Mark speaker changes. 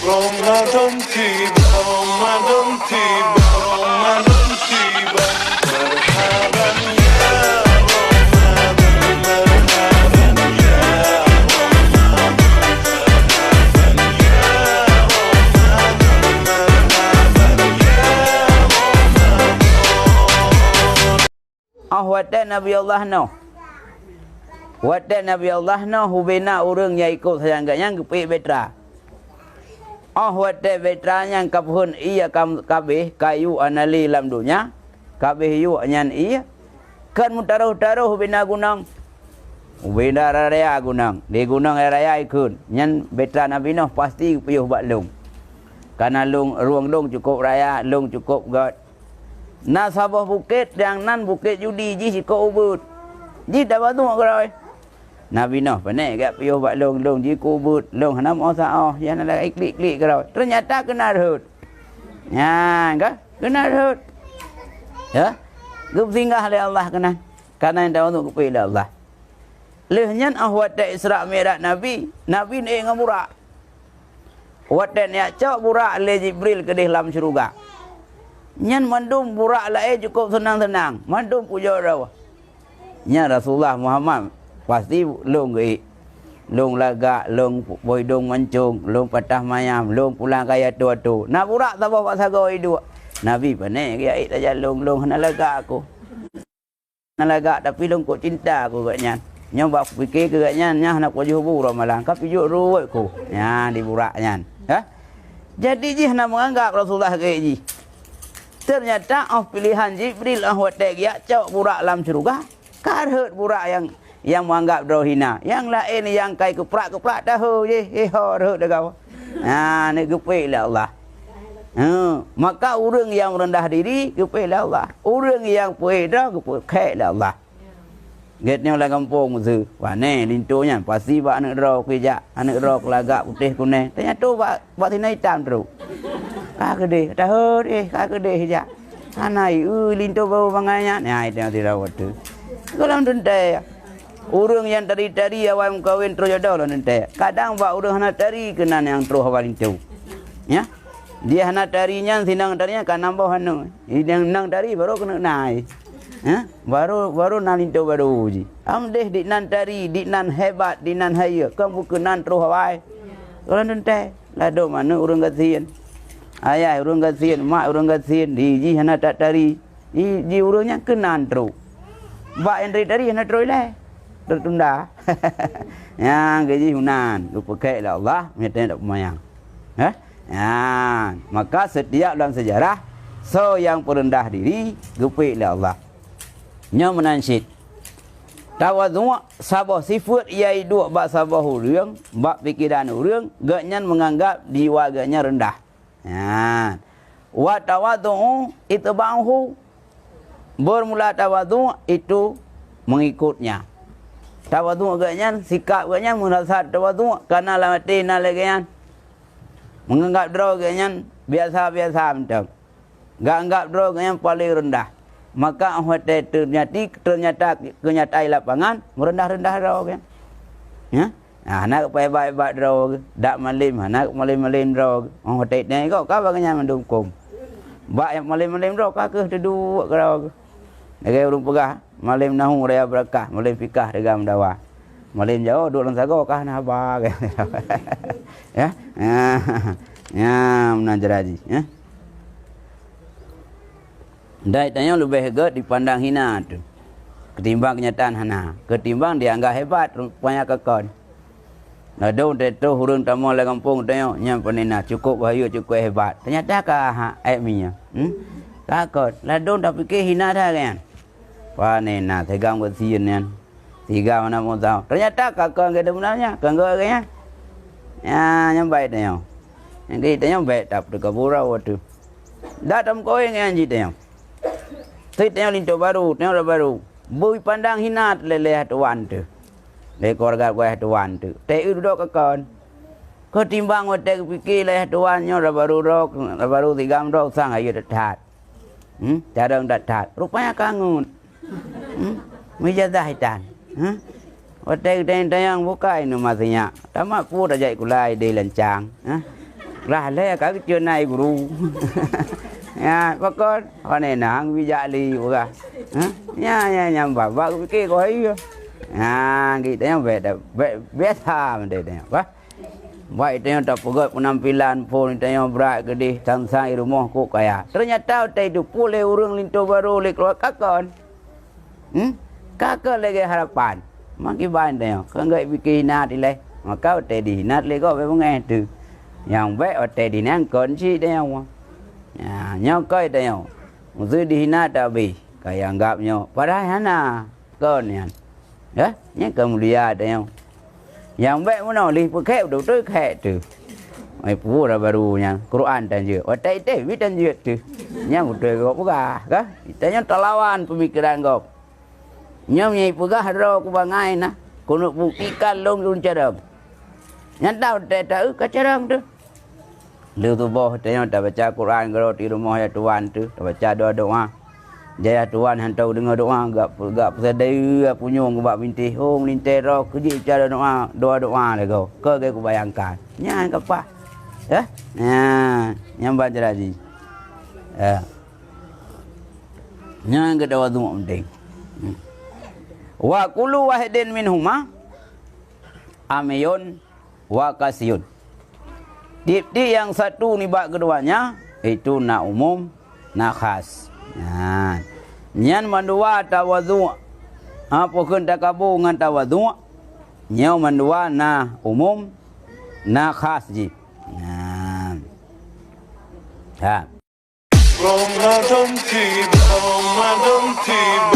Speaker 1: Ramadan tiba, Ramadan tiba, Ramadan tiba. Marhaban ya Ramadan, marhaban ya Ramadan, marhaban ya Ramadan, marhaban ya Ramadan.
Speaker 2: Watan Nabi Allah Nuh. Watan Nabi Allah Nuh hubina urang yang ikut sayangnya kepi betra. Watan betra yang kaphun iya kabeh kayu anali lam dunya. Kabeh yu nyan iya. Kan mutaruh-taruh hubina gunung. Hubina raya gunung. Di gunung raya ikut. Nyan betra Nabi Nuh pasti piyuh bak lung. Karena ruang lung cukup raya, lung cukup god. Na sabah bukit yang nan bukit judi ji sikau ubud. Ji dah batu keroi. Nabi Nuh panik kat piuh bak long ji kubut long hanam osa yang ada klik keroi. Ternyata kena rut. Ya, kan? Kena rut. Ya. Gup singgah oleh Allah kena. Karena yang dah untuk kepi Allah. Lehnya ahwat Isra Mi'raj Nabi ni ngamurak. Watan ya cak burak le Jibril ke dalam syurga. Nyan mandum burak lae cukup senang-senang. Mandum puja rawa. Nya Rasulullah Muhammad pasti long ge. Long lagak, long boidong mancung, long patah mayam, long pulang kaya tua-tua. Nak burak tak bawa sagoi dua. Nabi panik ke ai saja long nak lagak aku. Nak lagak tapi long kok cinta aku kat nyan. Nya bak fikir ke kat nyan nya nak wajah burak malang. Ka pijuk ruwet ku. Ya di burak nyan. Ha? Jadi ji nak menganggap Rasulullah ke ji. Ternyata pilihan Jibril watak ya cak burak dalam syurga. Karhut burak yang menganggap rohina. Yang lain yang kai keprak tahu je. Hor degau. Nah, ni gepillah Allah. Maka orang yang rendah diri gepillah Allah. Orang yang puih dah gepillah Allah. Getnya lah kampung tu. Wah ni lintunya pasti bak anak roh kejak, anak roh kelagak putih kuning. Ternyata bak tina hitam terus. Kak gede, tahu kak gede hijak. Anai, lintu bau banganya. Nah, itu yang tidak waktu. Kalau nanti, orang yang tari awal kawin terus jodoh lah nanti. Kadang bak orang nak tari kena yang terus awal lintu. Ya, dia nak tarinya, sinang tarinya kan nambah hanu. Yang nang tari baru kena naik. Ya, baru nan lintu baru uji. Amdeh di nan tari, di nan hebat, di nan haya. Kamu kena terus awal. Kalau nanti, lado mana orang kasihan. Ayah urang kasihan, mak urang kasihan, di hana tak tari. Di urangnya kenan terus. Bak yang dari hana terus lah. Tertunda. Yang gaji hunan, pakai lah Allah, minta tak pemayang. Ha? Ya, maka setiap dalam sejarah so yang perendah diri gepik lah Allah. Nya menansyid. Tawadhu' sabah sifat iai dua bak sabah urang, bak pikiran urang, gaknyan menganggap diwaganya rendah. Ya. Wa tawadhu itba'uhu. Bermula tawadhu itu mengikutnya. Tawadhu agaknya sikap agaknya merasa tawadhu karena lamati nalagian. Menganggap draw agaknya biasa-biasa macam. Enggak anggap draw agaknya paling rendah. Maka ternyata kenyataan lapangan merendah-rendah draw agaknya. Ya. Nah, nak baik-baik draw, dak malim, nak malim draw. Hotel ni kau bagainya mendukung. Bak yang malim draw kau duduk draw. Negara urung pegah, malim nahu raya berakah, malim fikah dalam dakwah. Malim jauh duduk dalam sago kah nak abang. Ya. Ya, menajar haji, ya. Dai tanya lebih hebat dipandang hina tu. Ketimbang kenyataan hana, ketimbang dianggap hebat rupanya kekon. Nadau teto hurung tamu le kampung tengok nyam penina cukup bahaya cukup hebat. Ternyata kah aiminya. Takut. Ladon dah fikir hina dah kan. Panena tegam kesian kan. Tiga mana mau tahu. Ternyata kakak ke sebenarnya, kakak ke ya nyam baik tengok. Yang kita tengok baik tak berkabura waktu. Dah tam kau yang anji tengok. Saya tengok lintu baru, tengok baru. Bui pandang hina leleh tuan tu. Dari keluarga gue tuan tu. Teu duduk kekon. Ketimbang waktu fikir leh tuannya baru 3 rok sang ayo dekat. Cara dekat. Rupanya kangun. Mejadah hitan. Waktu yang buka ini masihnya. Tamak pun dah jadi kulai di lencang. Lah le ka chưa nay guru. Ya, pakon ane nang wijali ora. Ya nyam ba ke ko ai. Kita yang biasa mendek apa. Baik tengok tak pegat penampilan pun tengok berat gede tangsai rumah kok kaya. Ternyata itu pulih urang linto baru le keluar kakon. Kakak lagi harapan. Maki ban tengok. Kan gak bikin nat ile. Maka di nat le ko be mengai tu. Yang baik di nang kon si tengok. Ya, nyokai tengok. Musuh dihina tak be. Kaya anggapnya. Padahal hana kon yan. Ya, nya kemulia tengok. Yang baik mana li pakai tu tu kai tu. Ai pu ra baru nya Quran dan je. Otai te wi dan je tu. Nya betul kau pegah ka? Tanya terlawan pemikiran kau. Nya nyai pegah ro ku bangai nah. Kono buktikan long dun cerang. Nya tahu te ka cerang tu. Lu tu boh tanya tak baca Quran kalau di rumah ya tuan tu, tak baca doa-doa. Jaya tuan hantau dengar doa gak sedai punyung bab bintih hong lintero keji cara doa le kau. Ke ku bayangkan. Nya apa? Ya? Yang baca lagi. Nya ke doa tu penting. Wa kullu wahidin minhuma amiyun wa kasiyun. Dip-dip yang satu ni bab keduanya itu nak umum, nak khas. Nyan mandua tawadhu. Apa kun takabu ngan tawadhu? Nyau mandua na umum, na khas ji.
Speaker 1: Ramadan tiba